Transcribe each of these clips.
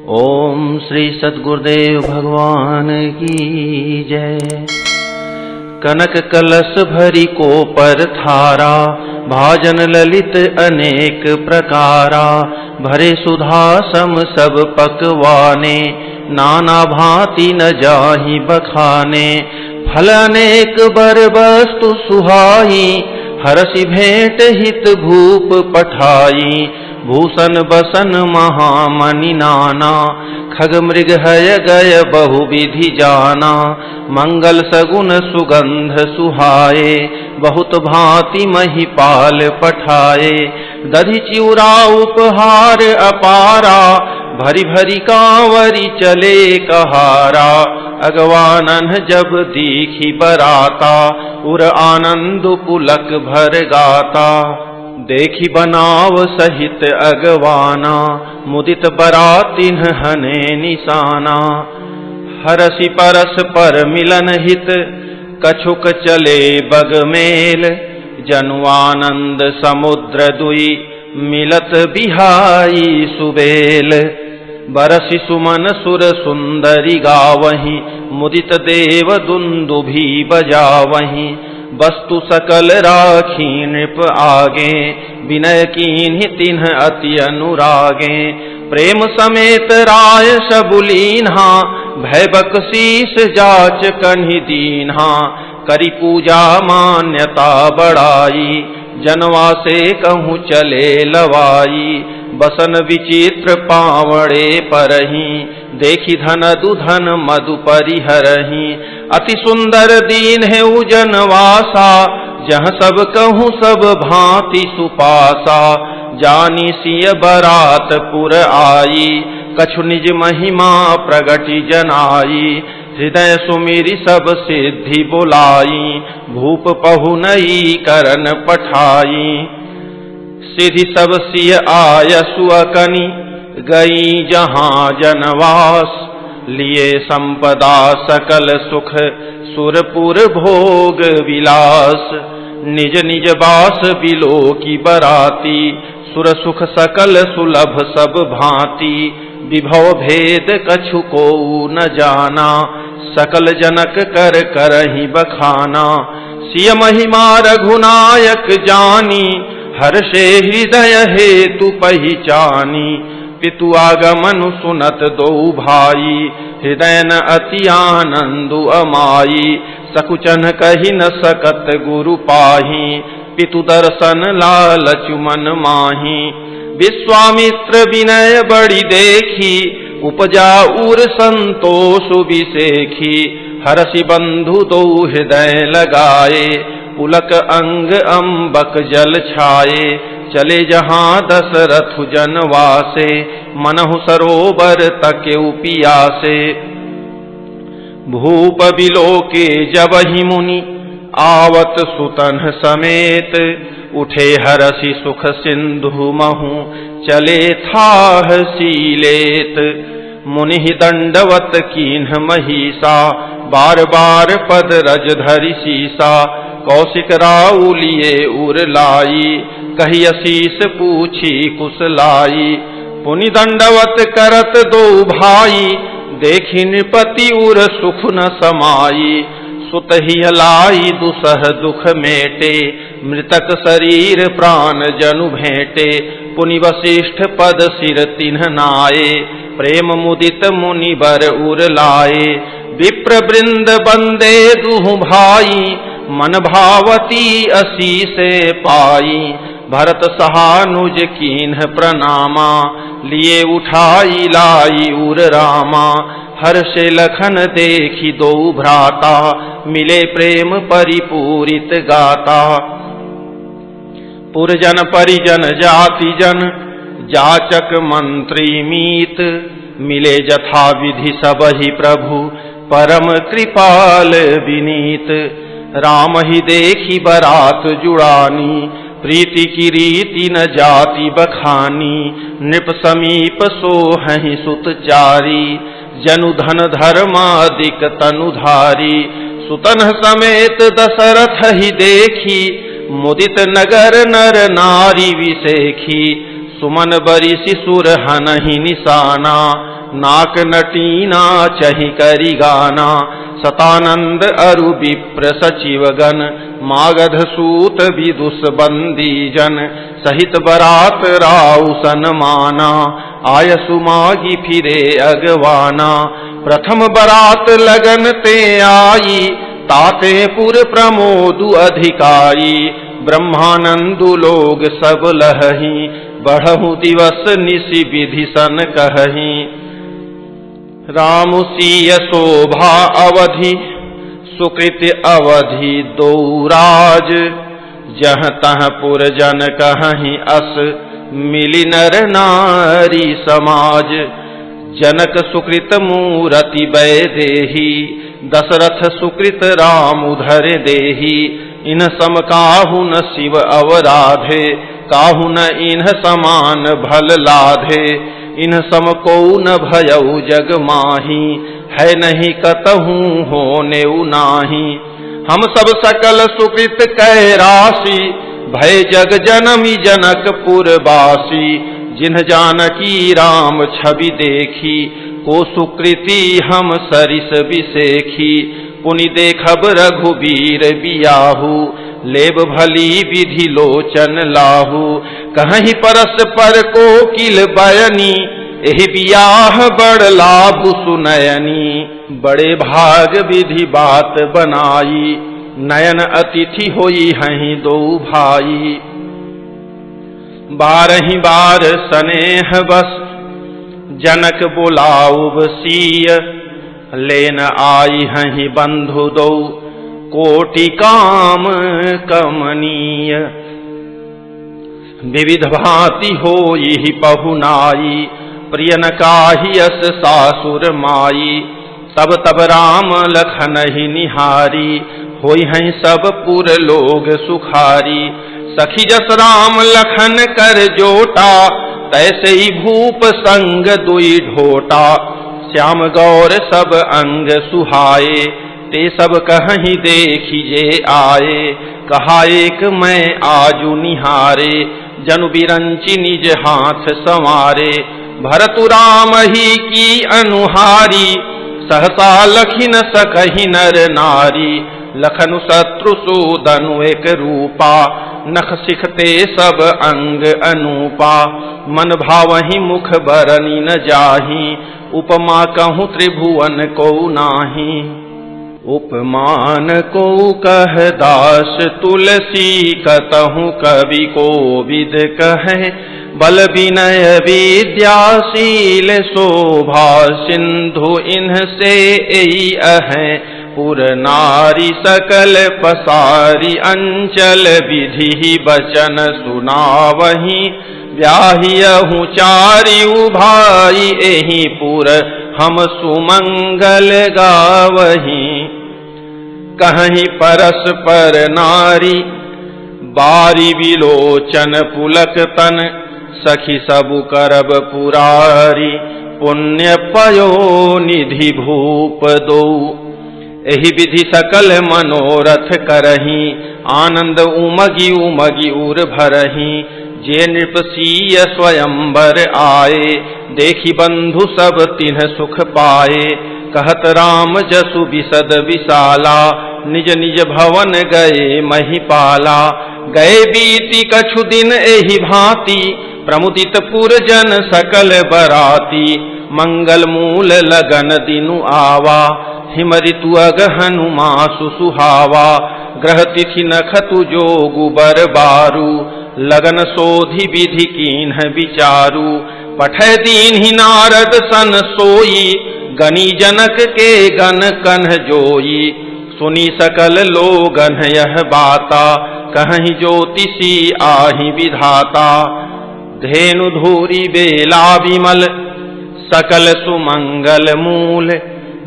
ओम श्री सद्गुरुदेव भगवान की जय। कनक कलश भरी को पर थारा, भाजन ललित अनेक प्रकारा। भरे सुधा सम सब पकवाने, नाना भांति न जाहि बखाने। फल अनेक बर वस्तु सुहाई, हरषि भेंट हित भूप पठाई। भूषण बसन महामणि नाना, खग मृग हय गय बहुविधि जाना। मंगल सगुन सुगंध सुहाए, बहुत भांति महिपाल पठाए। दधि चिउरा उपहार अपारा, भरी भरी कांवरी चले कहारा। अगवानन जब दीखी बराता, उर आनंद पुलक भर गाता। देखी बनाव सहित अगवाना, मुदित बरातिन हने निशाना। हरषि परस पर मिलन हित, कछुक चले बग मेल। जनुआनंद समुद्र दुई, मिलत बिहाई सुबेल। बरसि सुमन सुर सुंदरी गावहीं, मुदित देव दुंदुभि बजावहीं। वस्तु सकल राखी नृप आगे, विनय कीन्हि तिन्ह अति अनुरागे। प्रेम समेत राय सबुलीन्हा, भय बख्शीस जाच कन्हि दीन्हा। करी पूजा मान्यता बढ़ाई, जनवा से कहूँ चले लवाई। बसन विचित्र पावड़े परहीं, देखी धन दुधन मधु परिहरहीं। अति सुंदर दीन है उजनवासा, जह सब कहूँ सब भांति सुपासा। जानी सिय बरात पुर आई, कछु निज महिमा प्रगति जनाई। हृदय सुमिरि सब सिद्धि बुलाई, भूप पहुनई करन पठाई। सिद्धि सब सिय आय सुअकनि, गई जहाँ जनवास। लिए संपदा सकल सुख, सुरपुर भोग विलास। निज निज बास बिलो की बराती, सुर सुख सकल सुलभ सब भांति। विभव भेद कछु को न जाना, सकल जनक कर करहि बखाना। सिय महिमा रघुनायक जानी, हर्षे हृदय हेतु पहिचानी। पितु आगमनु सुनत दो भाई, हृदय न अति आनंदु अमाई। सकुचन कहि न सकत गुरु पाही, पितु दर्शन लालचु मन माही। विश्वामित्र विनय बड़ी देखी, उपजा उर संतोष विसेखी। हरषि बंधु दो हृदय लगाए, पुलक अंग अम्बक जल छाए। चले जहाँ दशरथ जनवासे, मनहु सरोवर तकेउ पियासे। भूप बिलोके जबहि मुनि, आवत सुतन समेत। उठे हरषि सुख सिंधु महु, चले थाह सीलेत। मुनि दंडवत कीन्ह महिषा, बार बार पद रज धरि सीसा। कौशिक राउलिए उर लाई, कही असीस पूछी कुशलाई। पुनि दंडवत करत दो भाई, देखी नृपति उर सुख न समाई। सुत ही लाई दुसह दुख मेटे, मृतक शरीर प्राण जनु भेंटे। पुनि वशिष्ठ पद सिर तिन्ह नाये, प्रेम मुदित मुनि बर उर लाए। विप्र वृंद बंदे दुहु भाई, मन भावती असी से पाई। भरत सहानुज कीन्ह प्रणामा, लिए उठाई लाई उर रामा। हर्षे लखन देखी दो भ्राता, मिले प्रेम परिपूरित गाता। पुरजन परिजन जाति जन, जाचक मंत्री मीत। मिले जथा विधि सबहि प्रभु, परम कृपाल विनीत। राम ही देखी बरात जुड़ानी, प्रीति की रीति न जाति बखानी। नृप समीप सोहहि सुत चारी, जनु धन धर्मादिक तनुधारी। सुतन समेत दशरथ ही देखी, मुदित नगर नर नारी विसेखी। सुमन बरिसि सुर हनहि निशाना, नाक नटीना चहि करि गाना। सतानंद अरु विप्र सचिवगण मागध सूत विदुष बंदी जन सहित बरात राउ सनमाना। आयसु मागी फिरे अगवाना प्रथम बरात लगन ते आई ताते पुर प्रमोदु अधिकाई। ब्रह्मानंदु लोग सब लहही बढ़हु दिवस निशि विधि सन कहही। राम सीय शोभा अवधि सुकृत अवधि दो राज। जह तह पुर जन कहहि अस मिली नर नारी समाज। जनक सुकृत मूरति वैदेही दशरथ सुकृत राम उधर देही। इन सम काहु न शिव अवराधे काहु न इन्ह समान भल लाधे। इन सम को न भयउ जग माही है नहीं कतहु होने नाही। हम सब सकल सुकृत कै राशि भय जग जनमी जनकपुर बासी। जिन्ह जानकी राम छवि देखी को सुकृति हम सरिस बिसेखी। पुनि देखब रघुबीर बियाहू लेब भली विधि लोचन लाहू। कहीं परस पर को किल बयनी एहि बियाह बड़ लाभ सुनयनी। बड़े भाग विधि बात बनाई नयन अतिथि होई हहीं दो भाई। बारही बार स्नेह बस जनक बुलाउब सीय। लेन आई हहीं बंधु दो कोटि काम कमनीय। विविध भांति होई पहुनाई प्रियन काहि अस सासुर माई। तब तब राम लखन ही निहारी होई हैं सब पुर लोग सुखारी। सखी जस राम लखन कर जोटा तैसे ही भूप संग दुई ढोटा। श्याम गौर सब अंग सुहाए ते सब कहीं देखिए आए। कहा एक मैं आजू निहारे जनु बिरंची निज हाथ संवारे। भरतु राम ही की अनुहारी सहसा लखी न सकहि नर नारी। लखनु शत्रु सूदनु एक रूपा नख सिखते सब अंग अनूपा। मन भावहि मुख बरनी न जाही उपमा कहूँ त्रिभुवन को नाही। उपमान को कह दास तुलसी कतहु कवि को विद कहे। बल विनय विद्याशील शोभा सिंधु इनसे एई अहे। पुर नारी सकल पसारी अंचल विधि बचन सुनावही। ब्याहियहु चारिउ भाई एहि पुर हम सुमंगल गावही। कहीं परस पर नारी बारी विलोचन पुलक तन। सखी सबु करब पुरारी पुण्य पयो निधि भूप दो। एहि विधि सकल मनोरथ करही आनंद उमगी उमगी उर भरही। जे नृपसीय स्वयंवर आए देखी बंधु सब तिन्ह सुख पाए। कहत राम जसु विशद विशाला निज निज भवन गए महिपाला। गए बीती कछु दिन एहि भांति प्रमुदित पुरजन सकल बराती। मंगल मूल लगन दिनु आवा हिम ऋतु अगहनु मासु सुहावा। ग्रह तिथि नखतु जोगु बर बारू लगन सोधि विधि कीन्ह विचारू। पठय दीन्हि नारद सन सोई गनी जनक के गन कन्ह जोई। सुनी सकल लोगन यह बाता कहीं ज्योतिषी आहि विधाता। धेनु धूरी बेला विमल सकल सुमंगल मूल।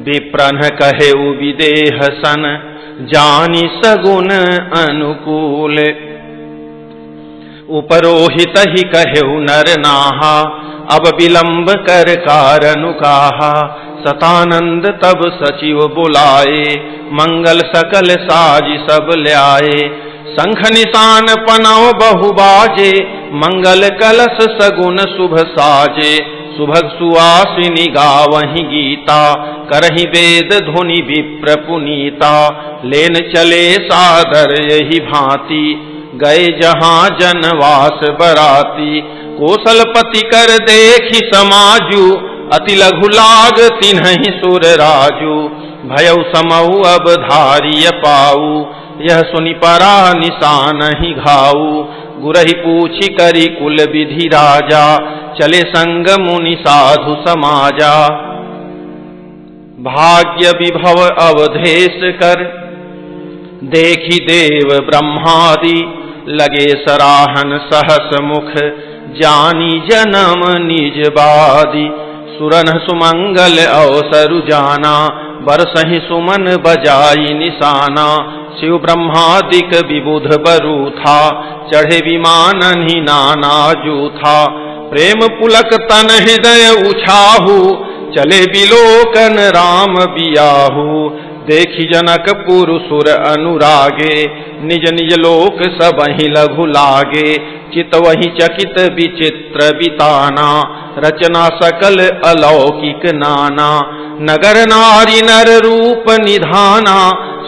विप्रन कहे विदेह सन जानी सगुन अनुकूल। उपरोहित ही कहेउ नर नाहा अब विलंब कर कारनु काहा। सतानंद तब सचिव बुलाए मंगल सकल साज सब ल्याए। शंख निशान पनव बहु बाजे मंगल कलश सगुन शुभ साजे। सुभग सुवासिनी गावहीं गीता, करहीं वेद ध्वनि विप्र पुनीता। लेन चले सादर यही भांति, गए जहाँ जनवास बराती। कौशलपति कर देखी समाजू, अति लघु लाग तिन्हि सुर राजू। भयउ समऊ अब धारिय पाऊ, यह सुनि परा निशान ही घाऊ। गुरहि पूछी करी कुल विधि राजा, चले संग मुनि साधु समाजा। भाग्य विभव अवधेश कर, देखी देव ब्रह्मादि। लगे सराहन सहस मुख, जानी जन्म निज बादी। सुरन सुमंगल अवसरु जाना, बरसहि सुमन बजाई निशाना। शिव ब्रह्मादिक विबुध बरु था, चढ़े विमान ही नाना जूथा। प्रेम पुलक तन हृदय उछाहू, चले बिलोकन राम बियाहू। देखी जनकपुर सुर अनुरागे, निज निज लोक सबहि लघु लागे। चितवहि चकित विचित्र बिताना, रचना सकल अलौकिक नाना। नगर नारी नर रूप निधाना,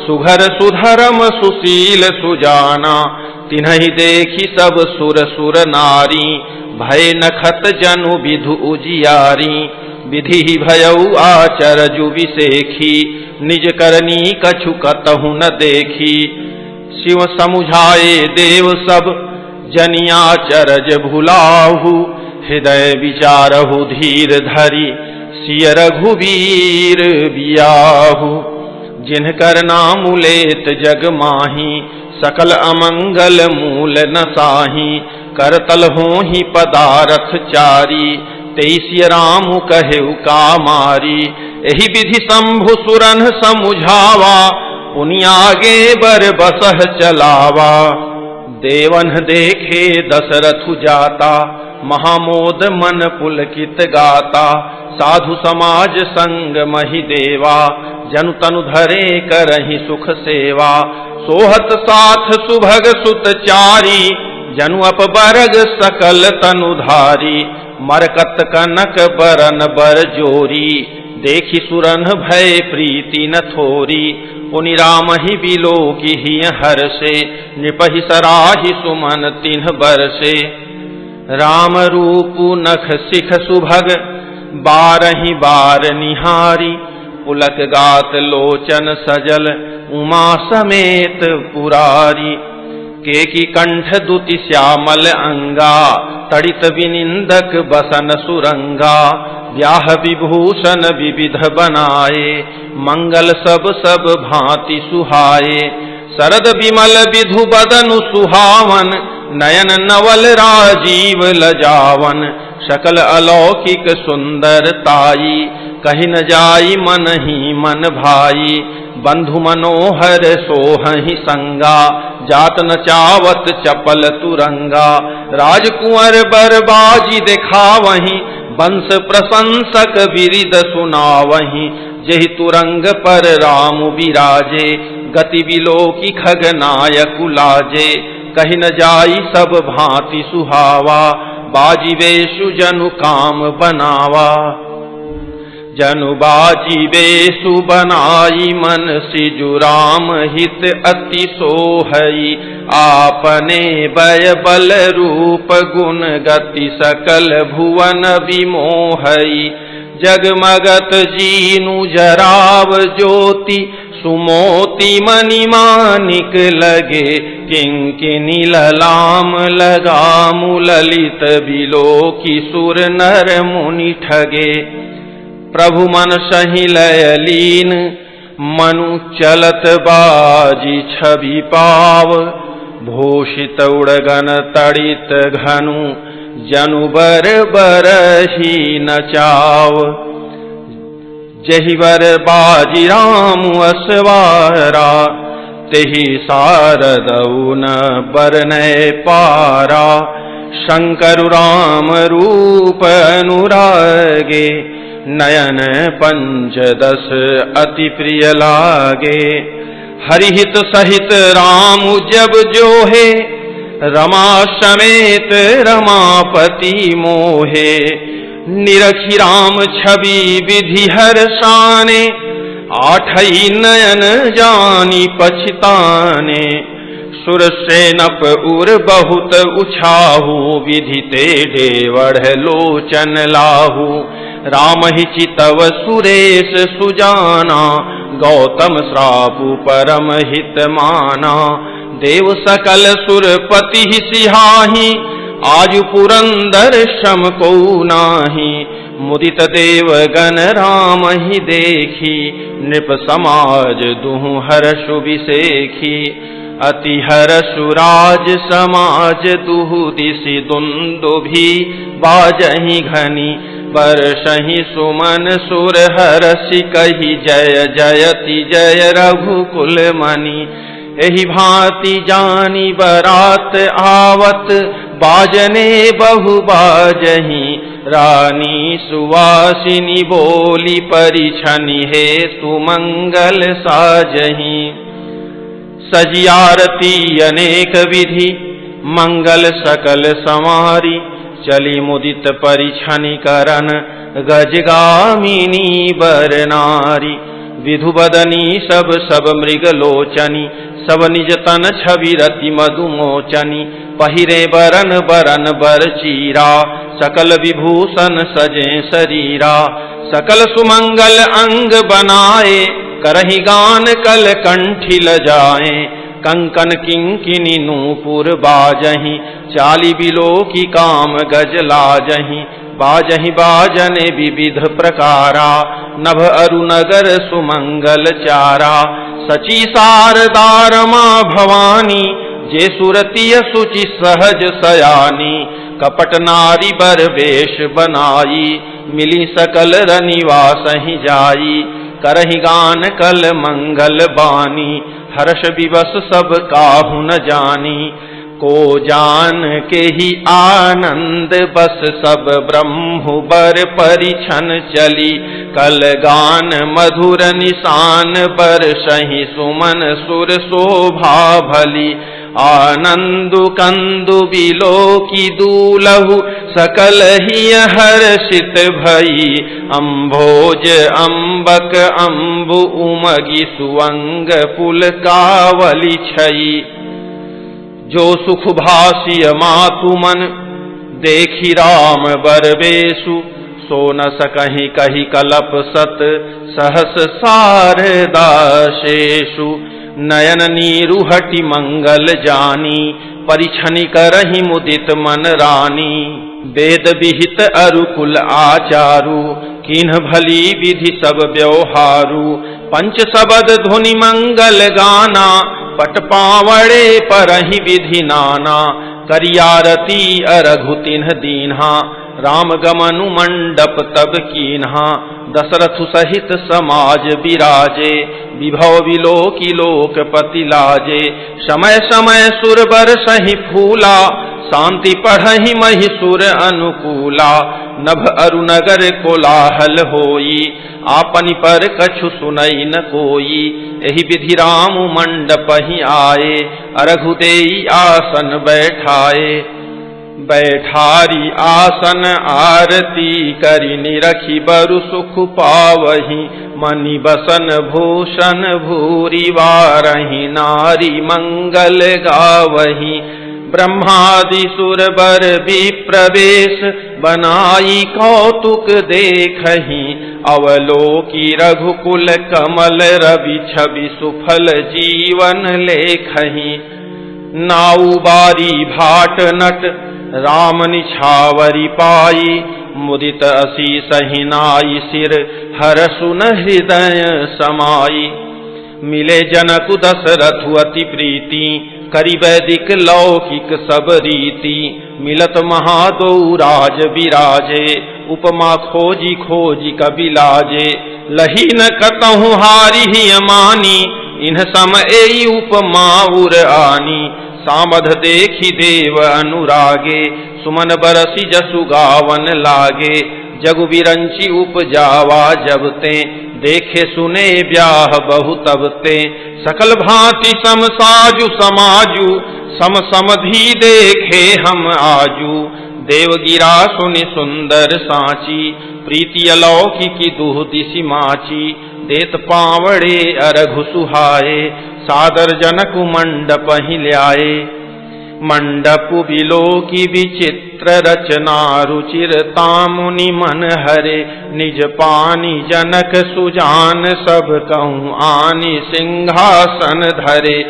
सुघर सुधरम सुशील सुजाना। तिन्हि देखी सब सुर सुर नारी, भय नखत जनु विधु उजियारी। विधि भयउ आचरजु विसेखी, निज करनी कछु कतहु न देखी। शिव समुझाए देव सब, जनियाचरज भुलाहु। हृदय विचारहु धीर धरी, सिय रघुवीर बियाहु। जिनकर नाम लेत जग माही, सकल अमंगल मूल न साही। करतल होहि पदारथ चारी, तेईसिय राम कहेउ कामारी। एहि विधि शंभु सुरन समुझावा, पुनियागे बर बसह चलावा। देवन देखे दशरथु जाता, महामोद मन पुलकित गाता। साधु समाज संग महि देवा, जनु तनु धरे करहि सुख सेवा। सोहत साथ सुभग सुत चारी, जनु अपबरग सकल तनु धारी। मरकत कनक बरन बर जोरी, देखी सुरन भय प्रीति न थोरी। पुनि राम ही बिलोकी ही हर्षे, नृपहि सराहि सुमन तिन्ह बरसे। राम रूपु नख सिख सुभग, बारहि बार निहारी। पुलक गात लोचन सजल, उमा समेत पुरारी। केकी कंठ दुति श्यामल अंगा, तड़ित विनिंदक बसन सुरंगा। व्याह विभूषण विविध बनाए, मंगल सब सब भांति सुहाए। शरद विमल विधु बदनु सुहावन, नयन नवल राजीव लजावन। सकल अलौकिक सुंदरताई, कहि न जाई मन ही मन भाई। बंधु मनोहर सोहहि संगा, जात न चावत चपल तुरंगा। राजकुंवर बरबाजी दिखावहीं, वंश प्रशंसक बिरिद सुनावहीं। जेहि तुरंग पर राम विराजे, गति बिलोकी खगनायक लाजे। कहि न जाई सब भांति सुहावा, बाजी वेशु जनु काम बनावा। जनु बाजी वेशु बनाई, मन सिजु राम हित अति सोहई। आपने बय बल रूप गुण गति, सकल भुवन विमोहई। जगमगत जीनु जराव ज्योति, सुमोति मणि मानिक लगे। किंकिनी ललाम लगामु, ललित बिलोकी सुर नर मुनि ठगे। प्रभु मन सहि लय लीन, मनु चलत बाजी छवि पाव। भूषित उड़गन तड़ित घनु, जनु बर बरहि नचाव। जहि बर बाजी राम असवारा, तेहि सारदउ न बरनय पारा। शंकर राम रूप अनुरागे, नयन पंचदश अति प्रिय लागे। हरिहित सहित राम जब जोहे, रमा समेत रमापति मोहे। निरखी राम छवि विधि हर्षाने, आठई नयन जानी पछताने। सुरसेनप उर बहुत उछाहू, विधि ते डेवढ़ लोचन लाहू। राम ही चितव सुरेश सुजाना, गौतम श्रापु परम हित माना। देव सकल सुरपति सिहाही, आजु पुरंदर श्रम को नाही। मुदित देव गण राम ही देखी, नृप समाज दुहु हर्षु विसेखी। अति हर्षु राज समाज दुहु दिशि दुन्दुभि, बाजहि घनी बरसहि सुमन सुर हर्षि कहि जय जयति जय रघुकुल मनि। एहि भांति जानी बरात आवत, बाजने बहु बाजहि। रानी सुवासिनी बोली परिछनि हेतु मंगल साजहि। सजी आरती अनेक विधि, मंगल सकल समारी। चली मुदित परिछनि करन, गजगामिनी बर नारी। विधु बदनी सब सब मृग लोचनी, सब निज तन छवि रति मधुमोचनी। पहिरे बरन बरन बर चीरा, सकल विभूषण सजे शरीरा। सकल सुमंगल अंग बनाए, करहि गान कल कंठी लजाए। कंकन किंकिनी नूपुर बाजहि, चाली बिलो की काम गज लाजहि। बाजहि बाजने विविध प्रकारा, नभ अरुनगर सुमंगल चारा। सची शारदा रमा भवानी, जे सुरतिय सुचि सहज सयानी। कपट नारी बर वेश बनाई, मिली सकल रनिवास ही जाई। करहि गान कल मंगल बानी, हर्ष विवश सब काहु न जानी। को जान के ही आनंद बस सब ब्रह्म बर परिछन चली। कल गान मधुर निशान बरसहि सुमन सुर शोभा भली। आनंदु कंदु बिलो की दूलहु, सकल ही हर्षित भई। अम्भोज अम्बक अम्बु उमगी, सुअंग पुल कावली छई। जो सुख भाषिय मातु मन, देखी राम बरबेसु। सो न सकहि कहि कलप सत, सहस शारदा शेषु। नयन नीरु हटि मंगल जानी, परिछनि करहि मुदित मन रानी। वेद विहित अरुकुल आचारु, किन्ह भली विधि सब व्यवहारु। पंच सबद धुनि मंगल गाना, पट पावड़े परहि विधि नाना। करियारती अरघु तिन्ह दीन्हा, राम गमनु मंडप तब कीन्हा। दशरथु सहित समाज विराजे, विभव विलोकी लोकपति लाजे। समय समय सुर बरसहि फूला, शांति पढ़हि महिषुर अनुकूला। नभ अरुनगर कोलाहल होई, आपनि पर कछु सुनई न कोई। एहि विधि राम मंडप ही आए, अरघु देई आसन बैठाए। बैठारी आसन आरती करि, निरखी बरु सुख पावहि। मनि बसन भूषण भूरि वारहि, नारी मंगल गावहि। ब्रह्मादि सुर बर विप्रवेश, बनाई कौतुक देखहि। अवलोकी रघुकुल कमल रवि, छवि सुफल जीवन लेखहि। नाउ बारी भाट नट, राम निछावरी पाई। मुदित असीस ही नाई सिर, हरसु न हृदय समाई। मिले जनकु दशरथु अति प्रीति, करि वैदिक लौकिक सब रीति। मिलत महादो राज विराजे, उपमा खोजी खोजी कबि लाजे। लही न कतहु हारि ही अमानी, इन्ह सम एई उपमा उर आनी। सामध देखी देव अनुरागे, सुमन बरसी जसु गावन लागे। जगु बिरंची उपजावा जबते, देखे सुने ब्याह बहु तबते। सकल भांति सम साजु समाजु, सम समधि देखे हम आजू। देवगिरा सुनि सुंदर सांची, प्रीति अलौकिकी दुह दिशि माची। देत पावड़े अरघु सुहाए, सादर जनक मंडप ही ल्याए। मंडप बिलोकी विचित्र रचना, रुचिरता मुनि मन हरे। निज पानी जनक सुजान, सब कहूँ आनि सिंहासन धरे।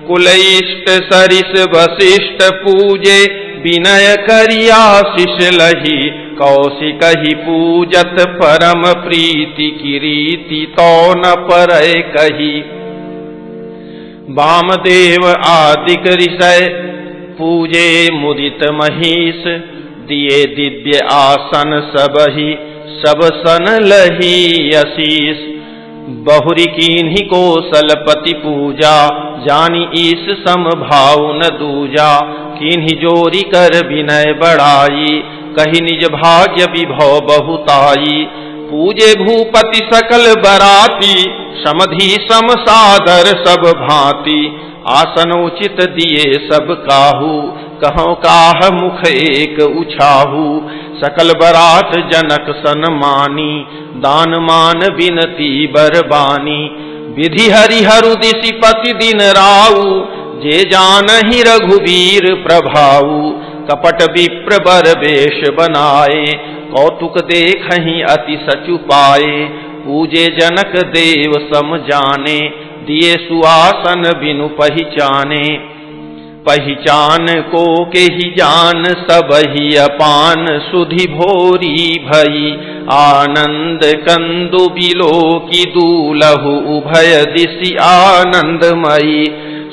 कुलइष्ट सरिस वशिष्ठ पूजे, विनय करिया शिष लही। कौशिकहि पूजत परम प्रीति, किरीति तो न परय कही। वामदेव आदिक ऋषय, पूजे मुदित महीश। दिए दिव्य आसन सबहि, सब सन लही आशीष। बहुरी कीन्ही कौशलपति पूजा, जानी ईश सम भाव न दूजा। कीन्ही जोरी कर विनय बढ़ाई, कही निज भाग्य विभव बहुताई। पूजे भूपति सकल बराती, समधि सम सादर सब भांति। आसन उचित दिए सब काहू, कहो काह मुख एक उछाहू। सकल बरात जनक सन मानी, दान मान बिनती बरबानी। विधि हरिहरु दिशि पति दिन राऊ, जे जानहि रघुवीर प्रभाऊ। कपट विप्र बर वेश बनाए, कौतुक देखहि अति सचु पाए। पूजे जनक देव सम जाने, दिए सुआसन बिनु पहिचाने। पहिचान को के ही जान, सबहि अपान सुधि भोरी भई। आनंद कंदु बिलोकी दूलहु, उभय दिशि आनंदमयी।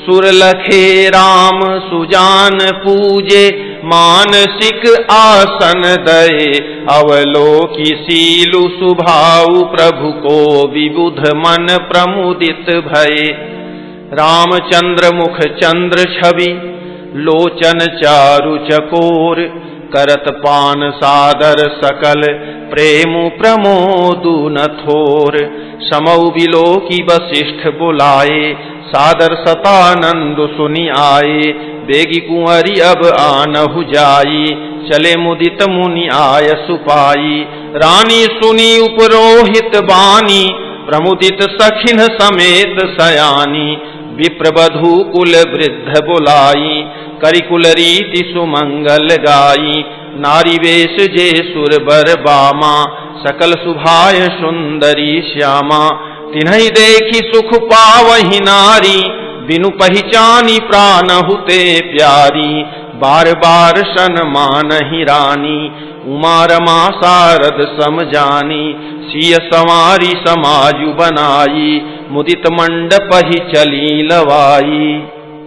सुर लखे राम सुजान पूजे, मानसिक आसन दये। अवलोकी सीलु सुभाऊ, प्रभु को विबुध मन प्रमुदित भये। रामचंद्र मुख चंद्र छवि, लोचन चारु चकोर। करत पान सादर सकल, प्रेमु प्रमोदु न थोर। समौ बिलोकी वशिष्ठ बुलाए, सादर सतानंद सुनि आए। बेगी कुंवरी अब आनहु जाई, चले मुदित मुनि आय सुपाई। रानी सुनी उपरोहित बानी, प्रमुदित सखिन समेत सयानी। विप्रवधू कुल वृद्ध बुलाई, करिकुल रीति सुमंगल गाई। नारी वेश जे सुर बर बामा, सकल सुभाय सुंदरी श्यामा। तिन्हि देखी सुख पावहि नारी, बिनु पहिचानी प्राण हुते प्यारी। बार बार सन मानहि रानी, उमा रमा शारद सम जानी। सिय संवारी समाजु बनाई, मुदित मंडप ही चली लवाई।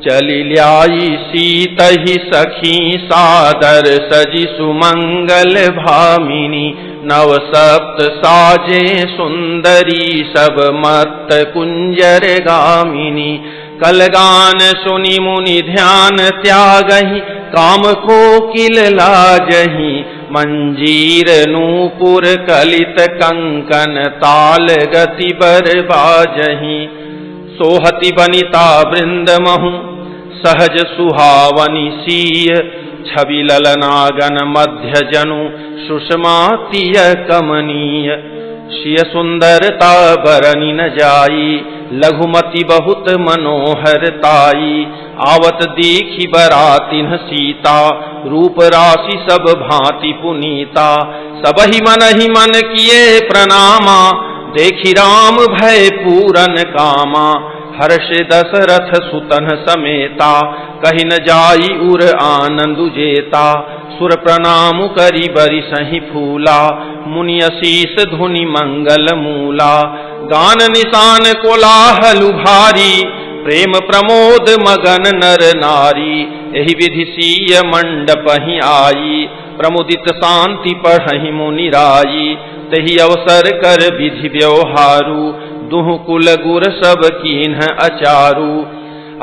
चली ल्याई सीतहि सखी सादर, सजी सुमंगल भामिनी। नव सप्त साजे सुंदरी, सब मत कुंजर गामिनी। कलगान सुनि मुनि ध्यान त्यागहि, काम कोकिल लाजहि। मंजीर नूपुर कलित कंकन, ताल गति बर बाजहि। सोहति बनिता वृंद महु, सहज सुहावनी सीय। छवि ललनागन मध्य जनु, सुषमा तिय कमनीय। शिय सुंदरता बरनि न जाई, लघुमति बहुत मनोहर ताई। आवत देखी बरातिन सीता, रूप राशि सब भांति पुनीता। सबहि मन ही मन किए प्रणामा, देखी राम भय पूरन कामा। हर्ष दशरथ सुतन समेता, कहि न जाई उर आनंदु जेता। सुर प्रणाम करि बरिसहि फूला, मुनि असीस धुनि मंगल मूला। गान निशान कोलाहलु भारी, प्रेम प्रमोद मगन नर नारी। एहि विधि सीय मंडप ही आई, प्रमुदित शांति पढ़हि मुनि राई। तहि अवसर कर विधि व्यवहारु, दुह कुल गुर सब कीन्ह अचारु।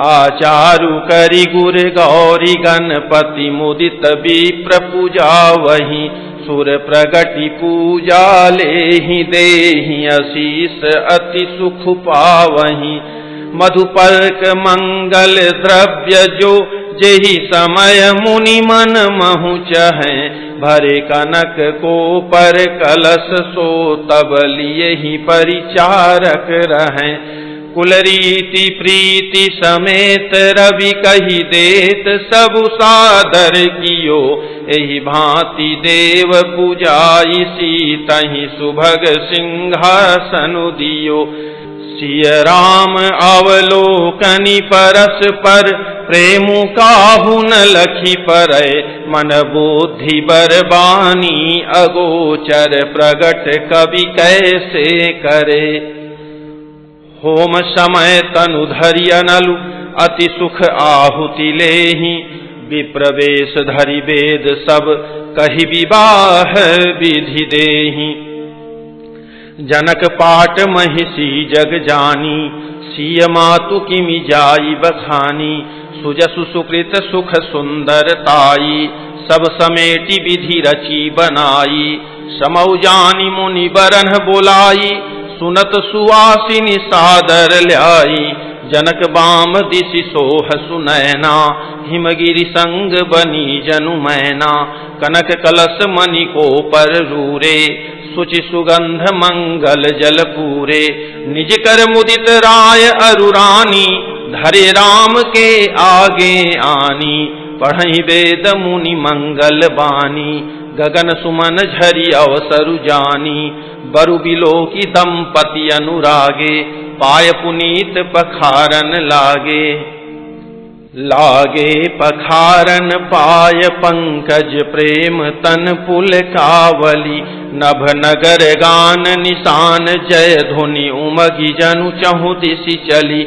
आचारु करि गुर गौरी गणपति, मुदित विप्र पूजा वही। सुर प्रगति पूजा लेहि, देहि आशीष अति सुख पावहि। मधुपर्क मंगल द्रव्य जो, जेहि समय मुनि मन महु चहै। भरे कनक को पर कलश सो तब लिए ही परिचारक रहें। कुल रीति प्रीति समेत रवि कही देत सब सादर कियो, एहि भांति देव पूजाई सीतहि सुभग सिंहासन दियो। सिय राम अवलोकनि परस पर प्रेमु काहु न लखी परै, मन बुद्धि बरबानी अगोचर प्रगट कवि कैसे करे। होम समय तनु धरि अनलु अति सुख आहुति लेहि, विप्रवेश धरि वेद सब कहि विवाह विधि देहि। जनक पाट महिषी जग जानी, सिय मातु किमि जाई बखानी। सुजसु सुकृत सुख सुंदरताई, सब समेटि विधि रची बनाई। समौ जानी मुनि बरन बोलाई, सुनत सुवासिनी सादर ल्याई। जनक बाम दिशि सोह सुनैना, हिमगिरि संग बनी जनु मैना। कनक कलश मणि को पर रूरे, सुचि सुगंध मंगल जल पूरे। निज कर मुदित राय अरुरानी, धरे राम के आगे आनी। पढ़ई वेद मुनि मंगल बानी, गगन सुमन झरि अवसरु जानी। बरु बिलो की दंपति अनुरागे, पाय पुनीत पखारन लागे। लागे पखारन पाय पंकज प्रेम तन पुल कावली। नभ नगर गान निशान जय ध्वनि उमगी जनु चहु दिशि चली।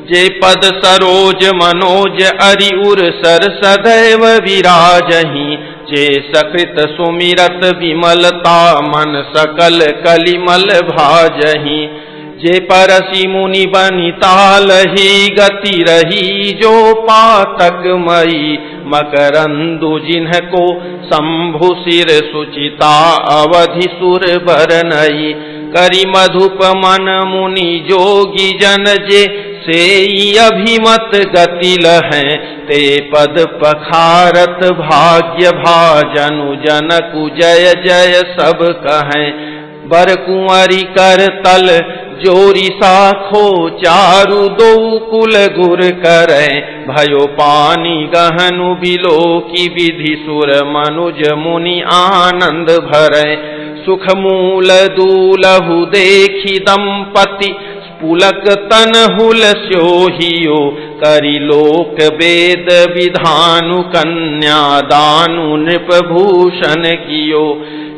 जे पद सरोज मनोज अरि उर सर सदैव विराजहि। जे सकृत सुमिरत विमलता मन सकल कलिमल भाजहि। जे परसी मुनि बनितालहि गति रही। जो पातक मई मकरंदु जिन्हको शंभु सिर सुचिता अवधि सुर बरनई। करि मधुप मन मुनि जोगी जन जे सेई अभिमत गति लहै। ते पद पखारत भाग्य भाजनु जनकु जय जय सब कहें। बर कुंवरी कर तल जोरी साखो चारु दो कुल गुर करें। भयो पानी गहनु बिलो की विधि सुर मनुज मुनि आनंद भरे। सुख मूल दूलहु देखी दंपति पुलक तन हुल स्योहियो। करि लोक वेद विधानु कन्या दानु नृप भूषण कियो।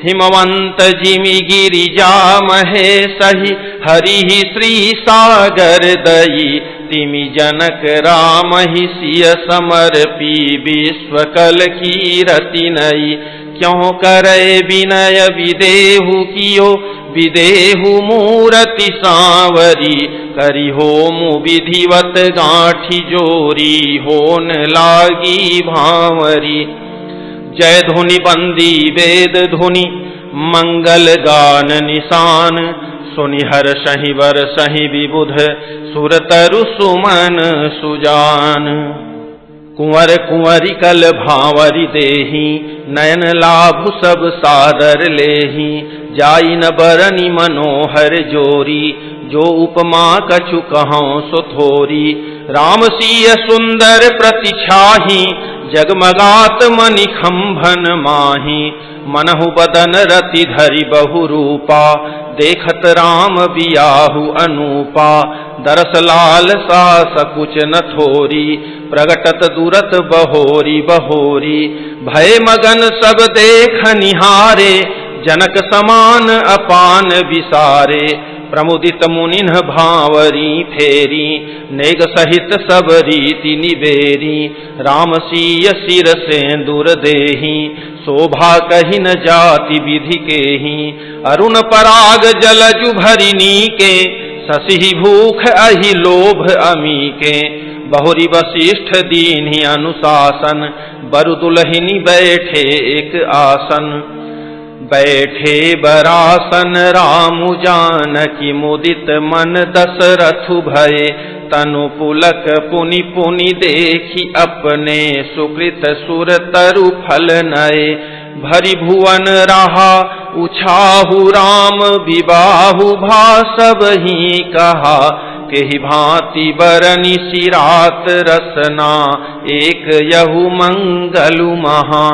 हिमवंत जिमि गिरिजा महेशहि हरि श्री सागर दई। तिमि जनक राम ही सिय समर्पी विश्वकल कीरति नई। क्यों करे विनय विदेहु कियो विदेहु मूरति सांवरी। करि होमु विधिवत गांठी जोरी होन लागी भांवरी। जय धुनि बंदी वेद धुनि मंगल गान निशान। सुनि हर्षहि बरसहि विबुध सुरतरु सुमन सुजान। कुंवर कुंवरी कल भांवरी देहि नयन लाभु सब सादर लेहि। जाई न बरनी मनोहर जोरी जो उपमा कछु कहौं सो थोरी। राम सिय सुंदर प्रतिछाही जगमगात मणि खंभन माही। मनहु बदन रति धरि बहु रूपा देखत राम बियाहु अनूपा। दरस लाल सा सकुच न थोरी प्रगटत दूरत बहोरी बहोरी। भय मगन सब देख निहारे जनक समान अपान विसारे। प्रमुदित मुनिन्ह भांवरी फेरी नेग सहित सब रीति निबेरी। राम सिय सिर सेंदूर देहि शोभा कहि न जाति विधि केहि। अरुण पराग जलजु भरिनी के शशि भूख अहि लोभ अमी के। बहुरी वशिष्ठ दीन्हि अनुशासन बरु दुलहिनी बैठे एक आसन। बैठे बरासन रामु जानकी मुदित मन दशरथु भये। तनु पुलक पुनि पुनि देखी अपने सुकृत सुर तरु फल नये। भरी भुवन रहा उछाहु राम विबाहु भा सब ही कहा केहि भांति बरनि सिरात रसना एक यहु मंगलु महा।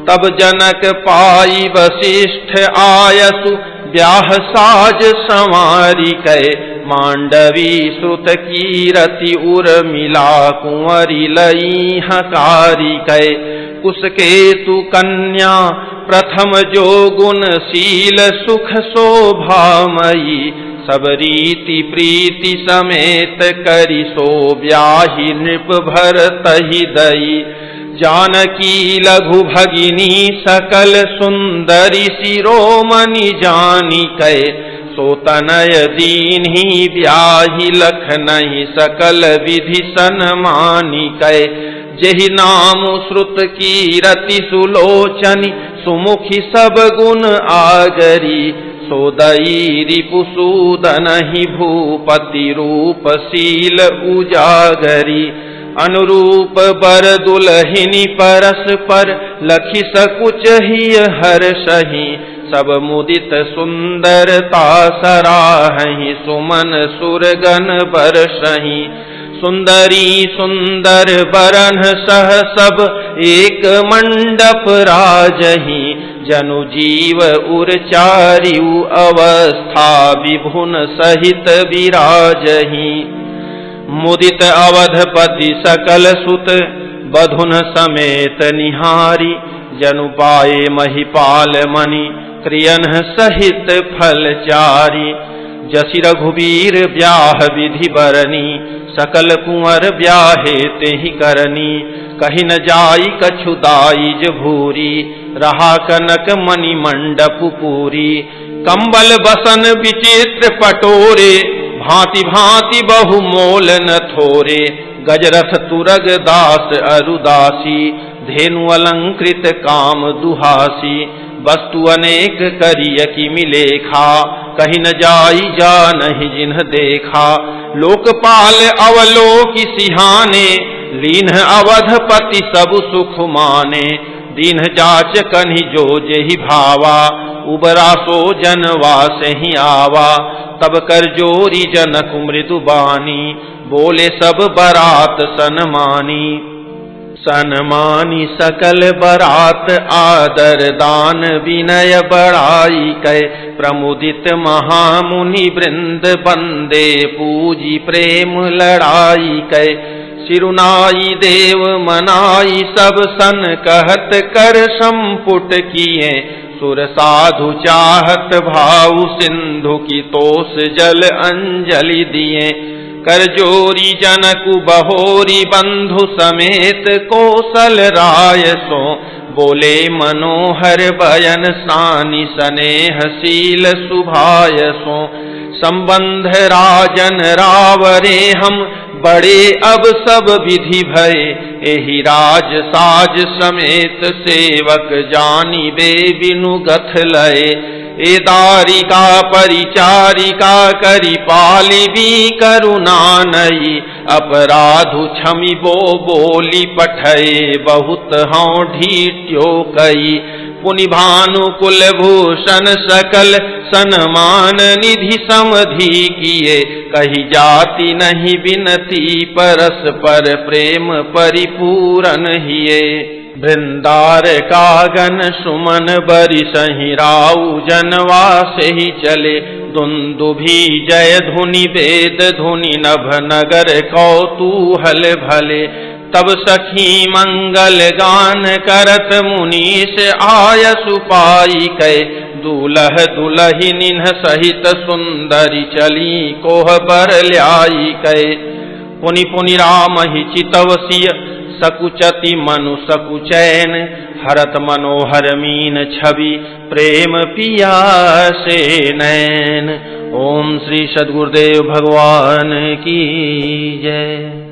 तब जनक पाई वशिष्ठ आयसु ब्याह साज संवारी कै मांडवी सुत कीरति उर्मिला कुंवरी लई हकारी कै कुसकेतु कन्या प्रथम जो गुण शील सुख शोभामयी सब रीति प्रीति समेत करि सो ब्याहि नृप भरतहि दई। जानकी लघु भगिनी सकल सुंदरी शिरोमणि जानी कै सो तनय दीन्ही ब्याहि लखनहि सकल विधि सन्मानी कै। जेहि नाम श्रुत कीरति सुलोचनी सुमुखी सब गुण आगरी सोदई रिपुसूदनहि भूपति रूप शील उजागरी। अनुरूप बर दुलहिनी परस्पर लखि सकुच ही हर्षहि सब मुदित सुंदरता सराहहि सुमन सुरगन बरसहि। सुंदरी सुंदर बरन सह सब एक मंडप राजहि जनु जीव उरचारियु अवस्था विभुन सहित विराजहि। मुदित अवधपति सकल सुत बधुन समेत निहारी जनु पाए महिपाल मणि क्रियन सहित फलचारी। जसि रघुवीर ब्याह विधि बरनी सकल कुंवर ब्याहे तेहि करनी कहीं न जाई कछु दाईज भूरी रहा कनक मणि मंडप पूरी। कंबल बसन विचित्र पटोरे भांति भांति बहु मोल न थोरे गजरथ तुरग दास अरुदासी धेनु अलंकृत काम दुहासी। वस्तु अनेक करिय कि मिलेखा कहीं न जाई जा नहीं जिन्ह देखा। लोकपाल अवलोकि सिहाने लीन अवधपति सब सुख माने। दीन जाच कन्हि जो जेहि भावा उबरा सो जनवा से ही आवा। तब कर जोरी जनक मृदु बानी बोले सब बरात सनमानी। सनमानी सकल बरात आदर दान विनय बड़ाई कै प्रमुदित महामुनि वृंद बंदे पूजी प्रेम लड़ाई कै। सिरुनाई देव मनाई सब सन कहत कर संपुट किए सुर साधु चाहत भाव सिंधु की तोष जल अंजलि दिए। कर जोरी जनकु बहोरी बंधु समेत कौशल राय सो बोले मनोहर बयन सानि स्नेहशील सुभाय सो। संबंध राजन रावरे हम बड़े अब सब विधि भय एहि राज साज समेत सेवक जानी बे बिनु गथ लय। ए दारिका परिचारिका करि पालिबी करुणा नई अपराधु क्षमि बो बोली पठय बहुत हौं ढीट्यो कई। पुनि भानु कुल भूषण सकल सन्मान निधि समधि किए कही जाति नहीं बिनती परस्पर प्रेम परिपूरन हिये। वृंदार कागन सुमन बरि सहि राउ जनवा से ही चले दुंदुभी जय धुनि वेद धुनि नभ नगर कौतूहल भले। तब सखी मंगल गान करत मुनीष आयसु पाई कै दूल्ह दुलहिनिन सहित सुंदरी चली कोह बर ल्याई कै। पुनि पुनि राम ही चितवसिय सकुचति मनु सकुचैन हरत मनोहर मीन छवि प्रेम पिया से नैन। ओम श्री सद्गुरुदेव भगवान की जय।